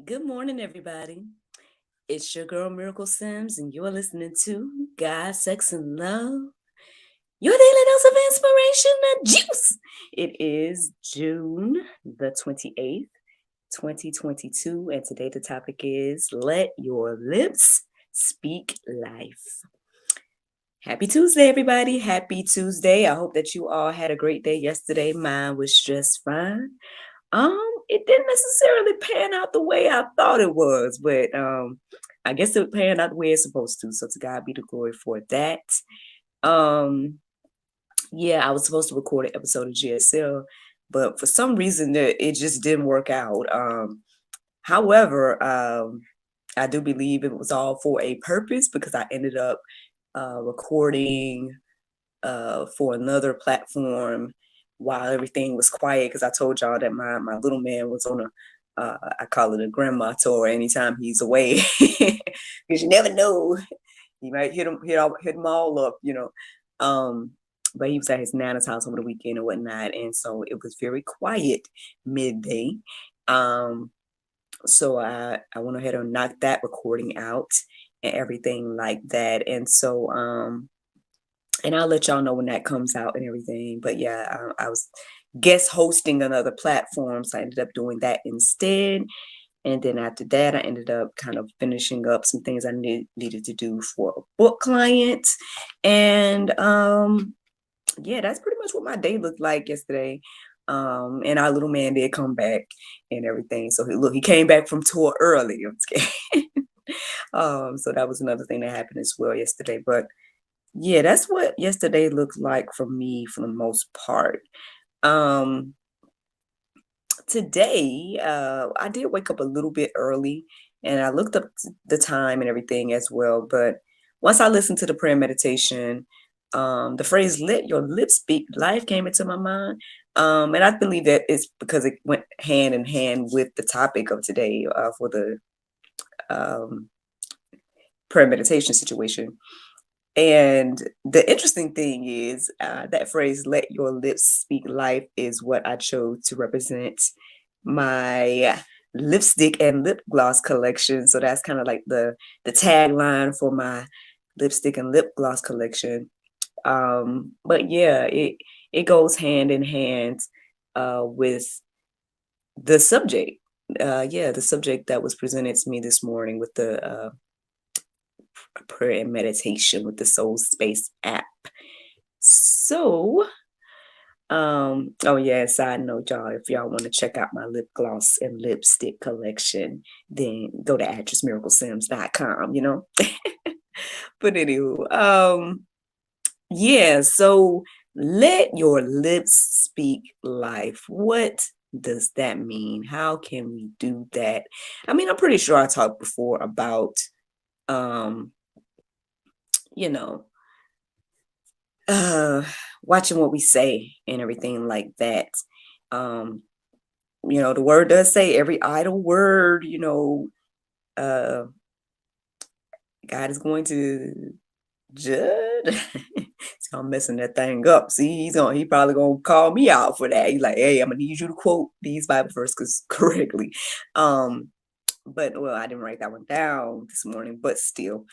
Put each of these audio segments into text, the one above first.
Good morning, everybody. It's your girl Miracle Sims, and you're listening to God, Sex, and Love, your daily dose of inspiration and juice. It is June the 28th, 2022, and today the topic is Let Your Lips Speak Life. Happy Tuesday, everybody. Happy Tuesday. I hope that you all had a great day yesterday. Mine was just fine. It didn't necessarily pan out the way I thought it was, but I guess it panned out the way it's supposed to. So to God be the glory for that. Um, yeah, I was supposed to record an episode of GSL, but for some reason it just didn't work out. However, I do believe it was all for a purpose because I ended up recording for another platform while everything was quiet, because I told y'all that my little man was on I call it a grandma tour anytime he's away, because you never know, he might hit them all up, but he was at his nana's house over the weekend and whatnot, and so it was very quiet midday. So I went ahead and knocked that recording out and everything like that, and so and I'll let y'all know when that comes out and everything. But yeah, I was guest hosting another platform, so I ended up doing that instead. And then after that, I ended up kind of finishing up some things I needed to do for a book client. And yeah, that's pretty much what my day looked like yesterday. And our little man did come back and everything. So he came back from tour early. I'm scared. So that was another thing that happened as well yesterday. But yeah, that's what yesterday looked like for me for the most part. Today, I did wake up a little bit early and I looked up the time and everything as well. But once I listened to the prayer meditation, the phrase "let your lips speak life" came into my mind. And I believe that it's because it went hand in hand with the topic of today for the prayer meditation situation. And the interesting thing is that phrase, "let your lips speak life," is what I chose to represent my lipstick and lip gloss collection. So that's kind of like the tagline for my lipstick and lip gloss collection. But yeah, it goes hand in hand with the subject. Yeah, the subject that was presented to me this morning with the prayer and meditation with the Soul Space app. So, oh yeah, side note, y'all, if y'all want to check out my lip gloss and lipstick collection, then go to actressmiraclesims.com, But anywho, yeah, so let your lips speak life. What does that mean? How can we do that? I mean, I'm pretty sure I talked before about you know, watching what we say and everything like that. Um, the word does say every idle word, uh, God is going to judge. So I'm messing that thing up. See, he probably gonna call me out for that. He's like, hey, I'm gonna need you to quote these Bible verses correctly. But well, I didn't write that one down this morning, but still,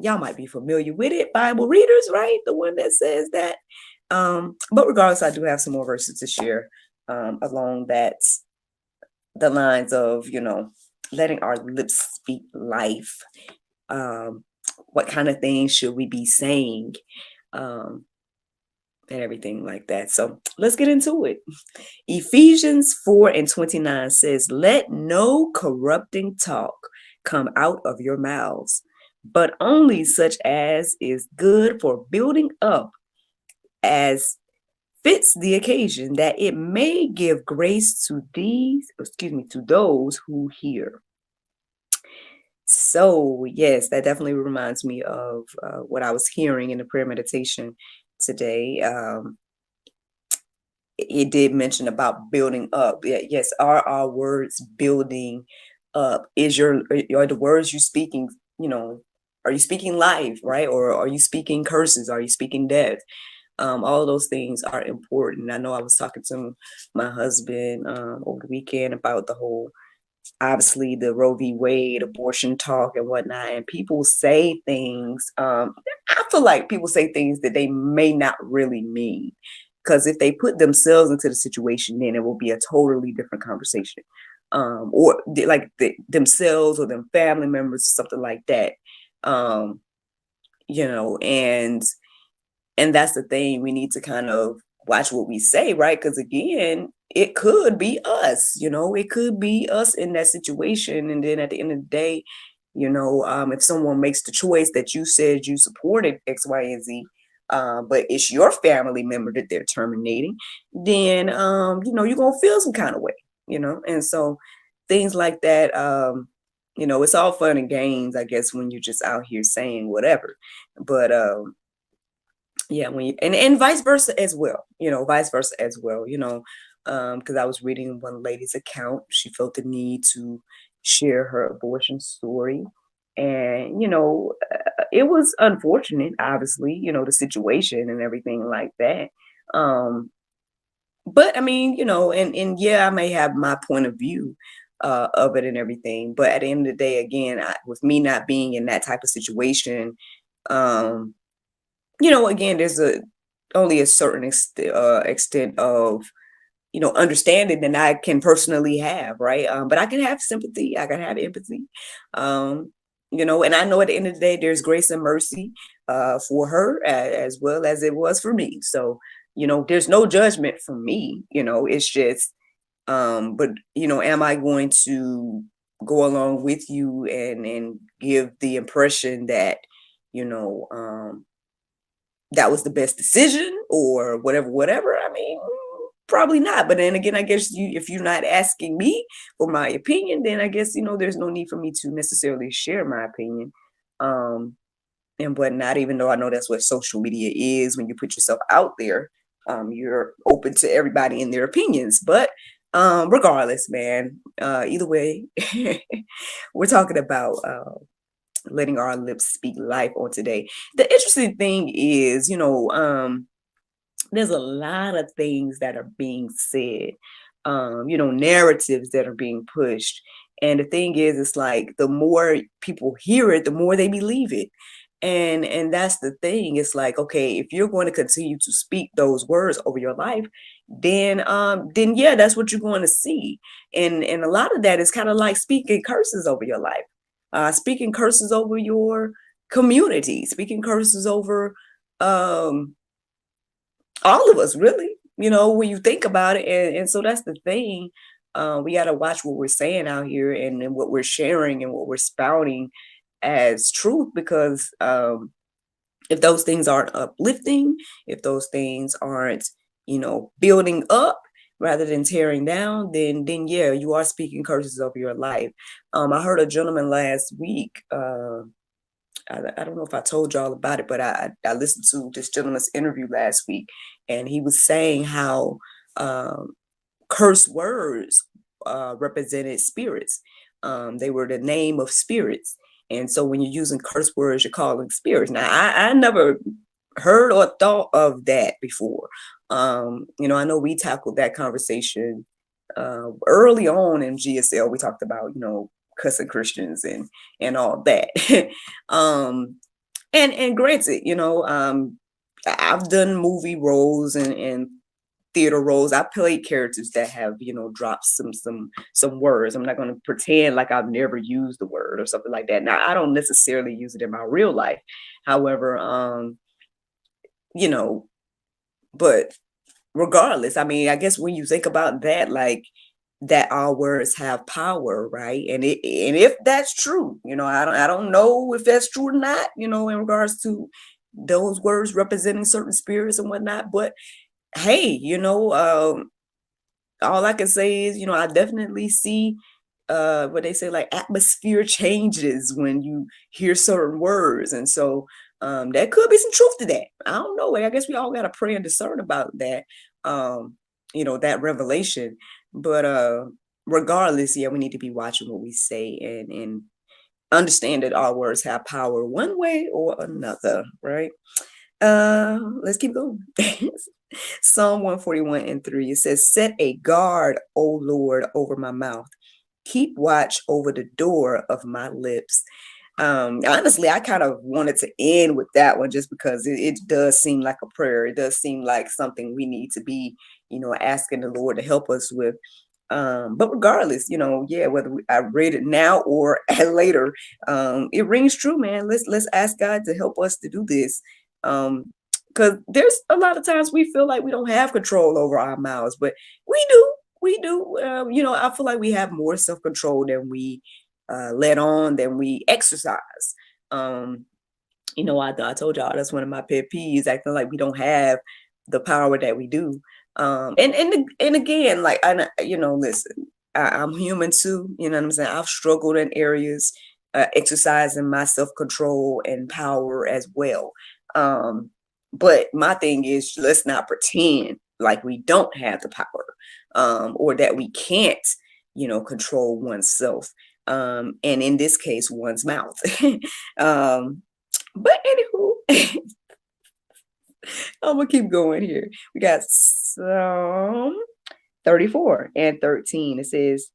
y'all might be familiar with it, Bible readers, right? The one that says that. But regardless, I do have some more verses to share along the lines of, letting our lips speak life. What kind of things should we be saying? And everything like that. So let's get into it. Ephesians 4:29 says, "Let no corrupting talk come out of your mouths, but only such as is good for building up, as fits the occasion, that it may give grace to those who hear." So yes, that definitely reminds me of what I was hearing in the prayer meditation today. It did mention about building up. Yes, are our words building up? Are the words you speaking, are you speaking life, right? Or are you speaking curses? Are you speaking death? All those things are important. I know I was talking to my husband over the weekend about the whole obviously the Roe v. Wade abortion talk and whatnot, and people say things. I feel like people say things that they may not really mean, because if they put themselves into the situation, then it will be a totally different conversation. Or like themselves or them family members or something like that. Um, and that's the thing, we need to kind of watch what we say, right? Because again, it could be us, it could be us in that situation. And then at the end of the day, if someone makes the choice that you said you supported X, Y, and Z, but it's your family member that they're terminating, then you're gonna feel some kind of way, and so things like that. It's all fun and games, I guess, when you're just out here saying whatever. But yeah, when you, and vice versa as well, because I was reading one lady's account. She felt the need to share her abortion story, and it was unfortunate, obviously, the situation and everything like that. But I mean, and yeah, I may have my point of view of it and everything, but at the end of the day, again, with me not being in that type of situation, um again, there's only a certain extent of understanding that I can personally have, right? But I can have sympathy, I can have empathy, and I know at the end of the day, there's grace and mercy for her as well as it was for me. So there's no judgment from me. It's just, but am I going to go along with you and give the impression that you know that was the best decision or whatever. I mean, probably not. But then again, I guess if you're not asking me for my opinion, then I guess, there's no need for me to necessarily share my opinion. And whatnot, even though I know that's what social media is. When you put yourself out there, you're open to everybody and their opinions. But regardless, man, either way, we're talking about letting our lips speak life on today. The interesting thing is, there's a lot of things that are being said, narratives that are being pushed. And the thing is, it's like the more people hear it, the more they believe it. And that's the thing. It's like, okay, if you're going to continue to speak those words over your life, then yeah, that's what you're going to see. And a lot of that is kind of like speaking curses over your life, speaking curses over your community, speaking curses over all of us, really, when you think about it. And so that's the thing. We got to watch what we're saying out here, and what we're sharing and what we're spouting as truth, because if those things aren't uplifting, if those things aren't, building up rather than tearing down, then yeah, you are speaking curses over your life. I heard a gentleman last week. I don't know if I told y'all about it, but I listened to this gentleman's interview last week, and he was saying how curse words represented spirits. They were the name of spirits. And so when you're using curse words, you're calling spirits. Now, I never heard or thought of that before. I know we tackled that conversation early on in GSL. We talked about, cussing Christians and all that. And granted, I've done movie roles and theater roles. I played characters that have, dropped some words. I'm not going to pretend like I've never used the word or something like that. Now, I don't necessarily use it in my real life. However, but regardless, I mean, I guess when you think about that, like, that our words have power, right? And if that's true, I don't know if that's true or not, in regards to those words representing certain spirits and whatnot. But hey, all I can say is, I definitely see what they say, like, atmosphere changes when you hear certain words. And so there could be some truth to that. I don't know. I guess we all got to pray and discern about that, that revelation. But regardless, yeah, we need to be watching what we say and understand that our words have power one way or another, right? Let's keep going. Psalm 141:3, it says, "Set a guard, O Lord, over my mouth. keep watch over the door of my lips. Honestly, I kind of wanted to end with that one just because it does seem like a prayer. It does seem like something we need to be, asking the Lord to help us with. But regardless, yeah, whether I read it now or later, it rings true, man. Let's ask God to help us to do this. Because there's a lot of times we feel like we don't have control over our mouths, but we do. We do. I feel like we have more self-control than we let on, than we exercise. I told y'all that's one of my pet peeves, acting like we don't have the power that we do. And again, like listen, I'm human too. You know what I'm saying? I've struggled in areas, exercising my self-control and power as well. But my thing is, let's not pretend like we don't have the power, or that we can't, control oneself. And in this case, one's mouth. But anywho, I'm gonna keep going here. We got Psalm 34 and 13. It says,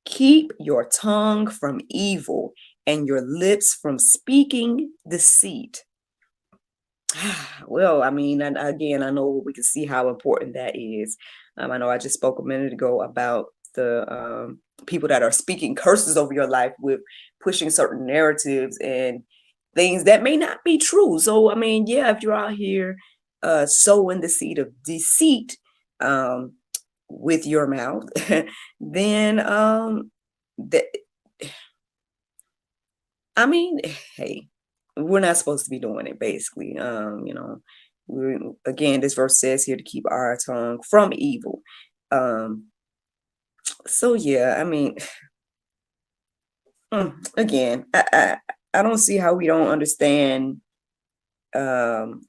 keep your tongue from evil and your lips from speaking deceit. Well, I mean, and again, I know we can see how important that is. I know I just spoke a minute ago about the people that are speaking curses over your life with pushing certain narratives and things that may not be true. So, I mean, yeah, if you're out here sowing the seed of deceit with your mouth, then I mean, hey, we're not supposed to be doing it, basically. Again, this verse says here to keep our tongue from evil. So yeah, I mean, again, I don't see how we don't understand when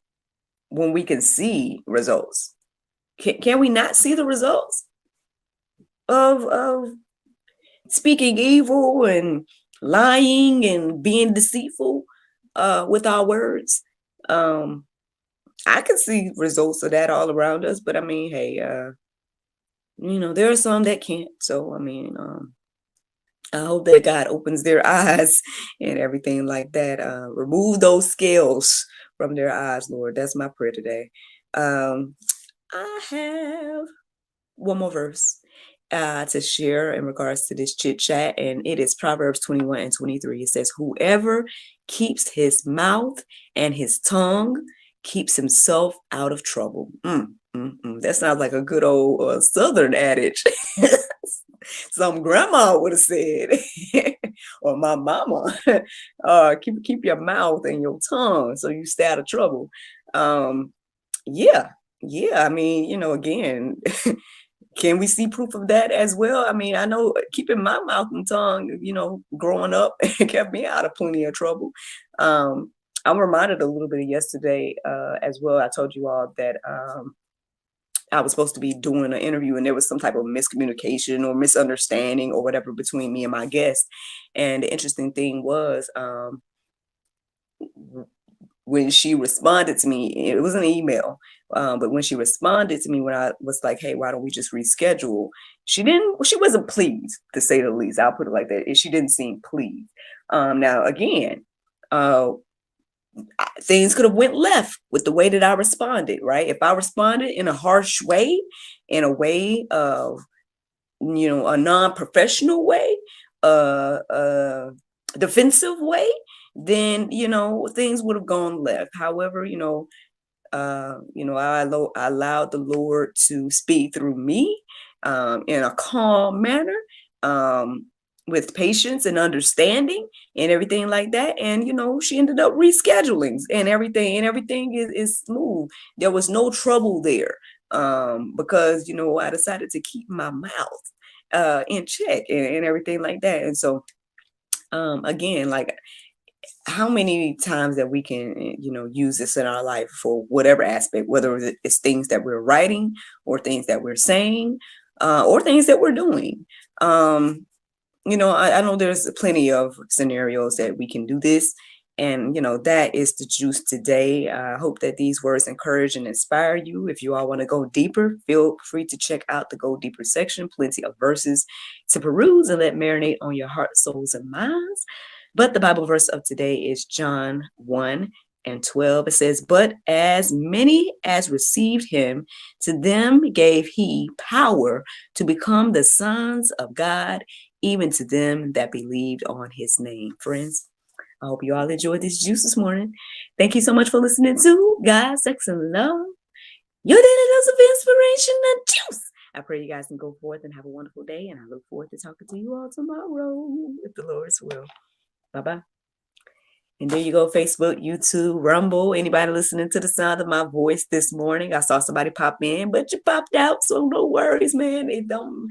we can see results. Can we not see the results of speaking evil and lying and being deceitful with our words? I can see results of that all around us, but I mean, hey, there are some that can't. So I mean, I hope that God opens their eyes and everything like that. Remove those scales from their eyes, Lord. That's my prayer today. I have one more verse to share in regards to this chit chat, and it is Proverbs 21 and 23. It says, whoever keeps his mouth and his tongue keeps himself out of trouble. That sounds like a good old Southern adage. Some grandma would have said, or my mama, keep your mouth and your tongue so you stay out of trouble. Yeah. I mean, again, can we see proof of that as well? I mean, I know keeping my mouth and tongue, growing up kept me out of plenty of trouble. I'm reminded a little bit yesterday as well. I told you all that I was supposed to be doing an interview and there was some type of miscommunication or misunderstanding or whatever between me and my guest. And the interesting thing was, when she responded to me, it was an email, but when she responded to me, when I was like, hey, why don't we just reschedule? She wasn't pleased, to say the least. I'll put it like that. She didn't seem pleased. Now, again, things could have went left with the way that I responded, right? If I responded in a harsh way, in a way of, a non-professional way, defensive way, then, things would have gone left. However, I allowed the Lord to speak through me in a calm manner, with patience and understanding and everything like that. And, she ended up rescheduling and everything is smooth. There was no trouble there, because, I decided to keep my mouth in check and everything like that. And so, again, like, how many times that we can, use this in our life for whatever aspect, whether it's things that we're writing or things that we're saying, or things that we're doing. I know there's plenty of scenarios that we can do this. And, that is the juice today. I hope that these words encourage and inspire you. If you all want to go deeper, feel free to check out the Go Deeper section. Plenty of verses to peruse and let marinate on your heart, souls, and minds. But the Bible verse of today is John 1:12. It says, "But as many as received him, to them gave he power to become the sons of God, even to them that believed on his name." Friends, I hope you all enjoyed this juice this morning. Thank you so much for listening to God, Sex, and Love, your daily dose of inspiration and juice. I pray you guys can go forth and have a wonderful day, and I look forward to talking to you all tomorrow, if the Lord's will. Bye-bye. And there you go, Facebook, YouTube, Rumble, anybody listening to the sound of my voice this morning. I saw somebody pop in, but you popped out, so no worries, man. It don't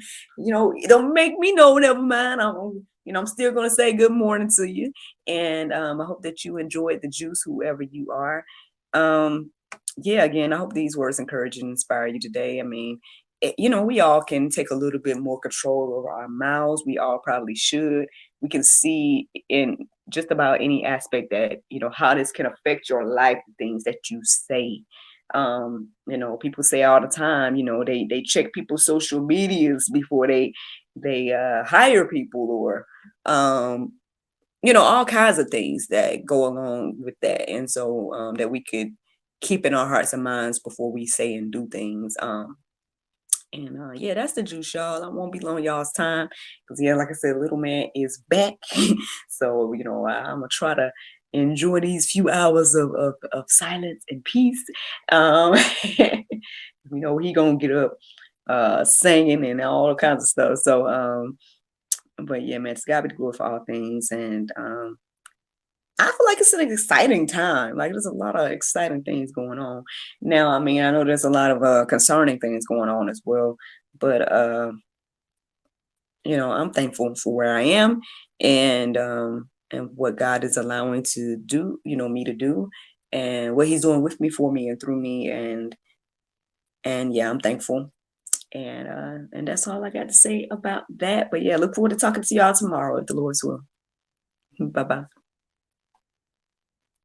make me know, never mind. I'm still going to say good morning to you. And I hope that you enjoyed the juice, whoever you are. Again, I hope these words encourage and inspire you today. I mean, we all can take a little bit more control over our mouths. We all probably should. We can see in just about any aspect that, how this can affect your life, the things that you say. People say all the time, they check people's social medias before they hire people, or all kinds of things that go along with that. And so that we could keep in our hearts and minds before we say and do things. That's the juice, y'all. I won't be long y'all's time because, like I said, little man is back. So, I'm going to try to enjoy these few hours of silence and peace. He going to get up singing and all kinds of stuff. So, but yeah, man, it's got to be good for all things. And I feel like it's an exciting time. Like, there's a lot of exciting things going on. Now, I mean, I know there's a lot of concerning things going on as well. But, I'm thankful for where I am and what God is allowing to do, me to do, and what he's doing with me, for me, and through me. And yeah, I'm thankful. And that's all I got to say about that. But yeah, look forward to talking to y'all tomorrow, if the Lord's will. Bye-bye.